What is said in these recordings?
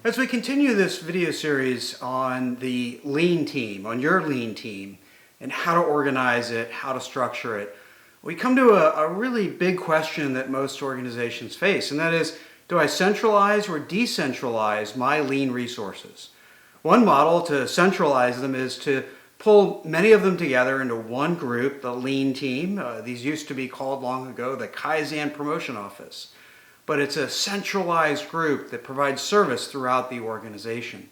As we continue this video series on the lean team, on your lean team, and how to organize it, how to structure it, we come to a really big question that most organizations face, and that is, do I centralize or decentralize my lean resources? One model to centralize them is to pull many of them together into one group, the lean team. These used to be called long ago the Kaizen Promotion Office. But it's a centralized group that provides service throughout the organization.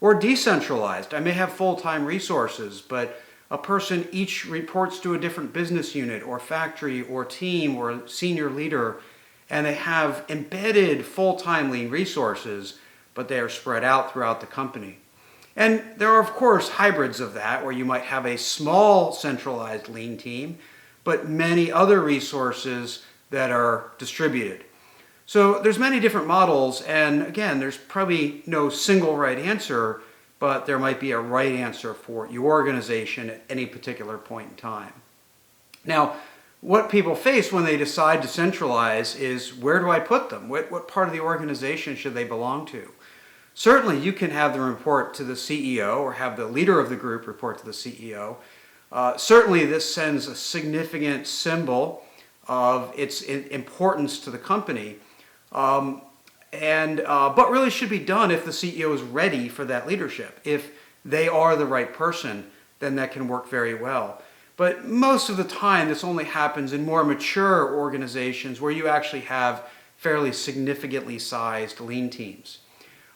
Or decentralized. I may have full-time resources, but a person each reports to a different business unit or factory or team or senior leader, and they have embedded full-time lean resources, but they are spread out throughout the company. And there are, of course, hybrids of that, where you might have a small centralized lean team, but many other resources that are distributed. So there's many different models, and again, there's probably no single right answer, but there might be a right answer for your organization at any particular point in time. Now, what people face when they decide to centralize is, where do I put them? What part of the organization should they belong to? Certainly, you can have them report to the CEO or have the leader of the group report to the CEO. Certainly, this sends a significant symbol of its importance to the company. But really should be done if the CEO is ready for that leadership. If they are the right person, then that can work very well. But most of the time, this only happens in more mature organizations where you actually have fairly significantly sized lean teams.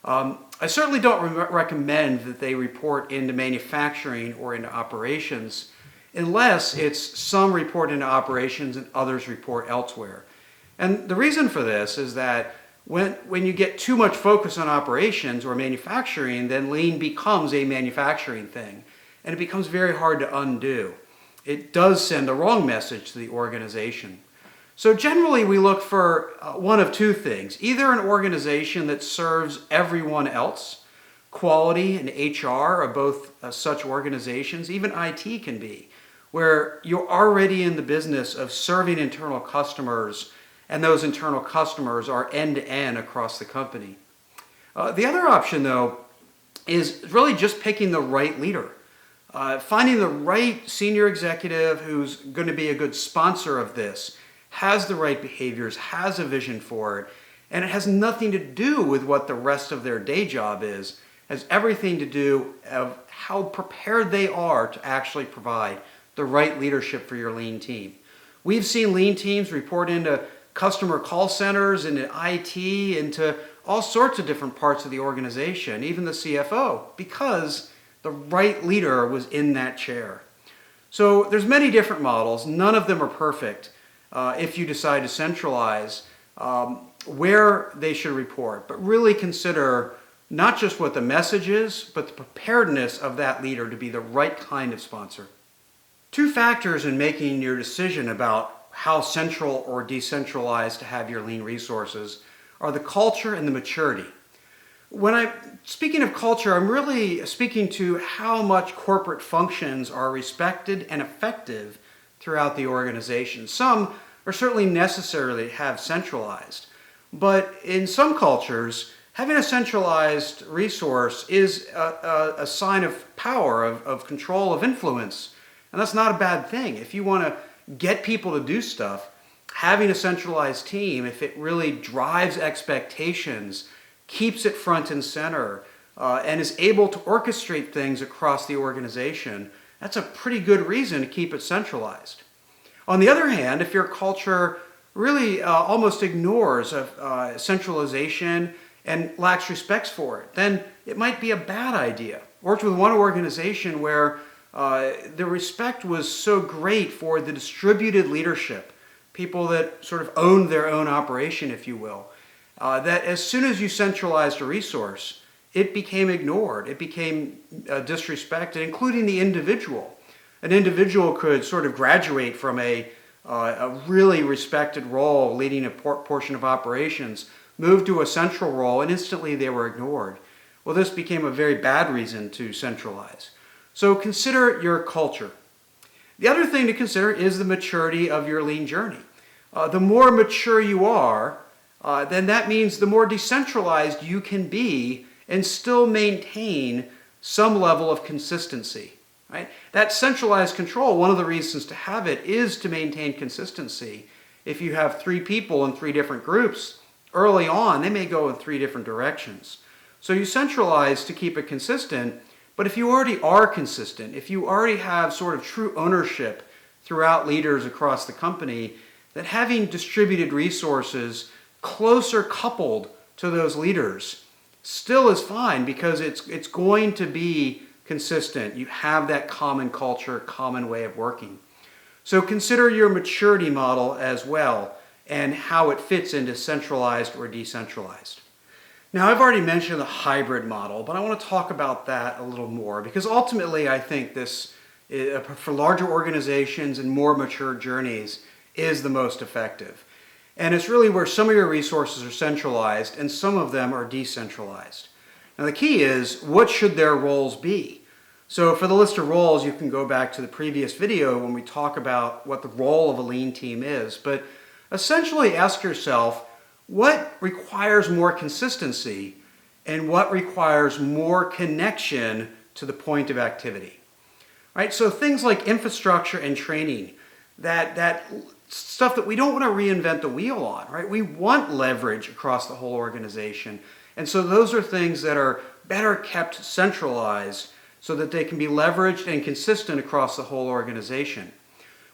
I certainly don't recommend that they report into manufacturing or into operations unless it's some report into operations and others report elsewhere. And the reason for this is that when you get too much focus on operations or manufacturing, then lean becomes a manufacturing thing, and it becomes very hard to undo. It does send a wrong message to the organization. So generally we look for one of two things: either an organization that serves everyone else. Quality and HR are both such organizations. Even IT can be, where you're already in the business of serving internal customers, and those internal customers are end-to-end across the company. The other option, though, is really just picking the right leader. Finding the right senior executive who's going to be a good sponsor of this, has the right behaviors, has a vision for it, and it has nothing to do with what the rest of their day job is. It has everything to do with how prepared they are to actually provide the right leadership for your lean team. We've seen lean teams report into customer call centers, into IT, into all sorts of different parts of the organization, even the CFO, because the right leader was in that chair. So there's many different models. None of them are perfect if you decide to centralize where they should report, but really consider not just what the message is, but the preparedness of that leader to be the right kind of sponsor. Two factors in making your decision about how central or decentralized to have your lean resources are the culture and the maturity. When I'm speaking of culture, I'm really speaking to how much corporate functions are respected and effective throughout the organization. Some are certainly necessary to have centralized, but in some cultures, having a centralized resource is a sign of power, of control, of influence, and that's not a bad thing. If you want to get people to do stuff, having a centralized team, if it really drives expectations, keeps it front and center, and is able to orchestrate things across the organization, that's a pretty good reason to keep it centralized. On the other hand, if your culture really almost ignores centralization and lacks respect for it, then it might be a bad idea. Worked with one organization where the respect was so great for the distributed leadership, people that sort of owned their own operation, if you will, that as soon as you centralized a resource, it became ignored. It became disrespected, including the individual. An individual could sort of graduate from a really respected role leading a portion of operations, move to a central role, and instantly they were ignored. Well, this became a very bad reason to centralize. So consider your culture. The other thing to consider is the maturity of your lean journey. The more mature you are, then that means the more decentralized you can be and still maintain some level of consistency. Right? That centralized control, one of the reasons to have it is to maintain consistency. If you have 3 people in 3 different groups, early on they may go in 3 different directions. So you centralize to keep it consistent, but if you already are consistent, if you already have sort of true ownership throughout leaders across the company, then having distributed resources closer coupled to those leaders still is fine because it's going to be consistent. You have that common culture, common way of working. So consider your maturity model as well and how it fits into centralized or decentralized. Now, I've already mentioned the hybrid model, but I want to talk about that a little more because ultimately I think this, for larger organizations and more mature journeys, is the most effective. And it's really where some of your resources are centralized and some of them are decentralized. Now the key is, what should their roles be? So for the list of roles, you can go back to the previous video when we talk about what the role of a lean team is. But essentially ask yourself, what requires more consistency and what requires more connection to the point of activity? Right? So things like infrastructure and training, that stuff that we don't want to reinvent the wheel on, right? We want leverage across the whole organization. And so those are things that are better kept centralized so that they can be leveraged and consistent across the whole organization.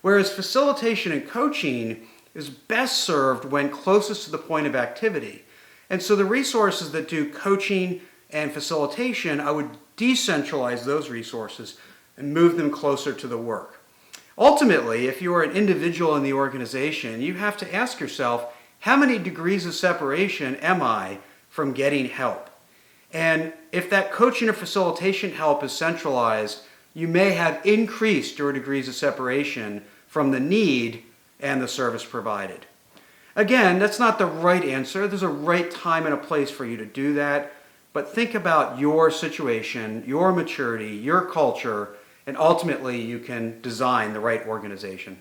Whereas facilitation and coaching is best served when closest to the point of activity. And so the resources that do coaching and facilitation, I would decentralize those resources and move them closer to the work. Ultimately, if you are an individual in the organization, you have to ask yourself, how many degrees of separation am I from getting help? And if that coaching or facilitation help is centralized, you may have increased your degrees of separation from the need and the service provided. Again, that's not the right answer. There's a right time and a place for you to do that. But think about your situation, your maturity, your culture, and ultimately you can design the right organization.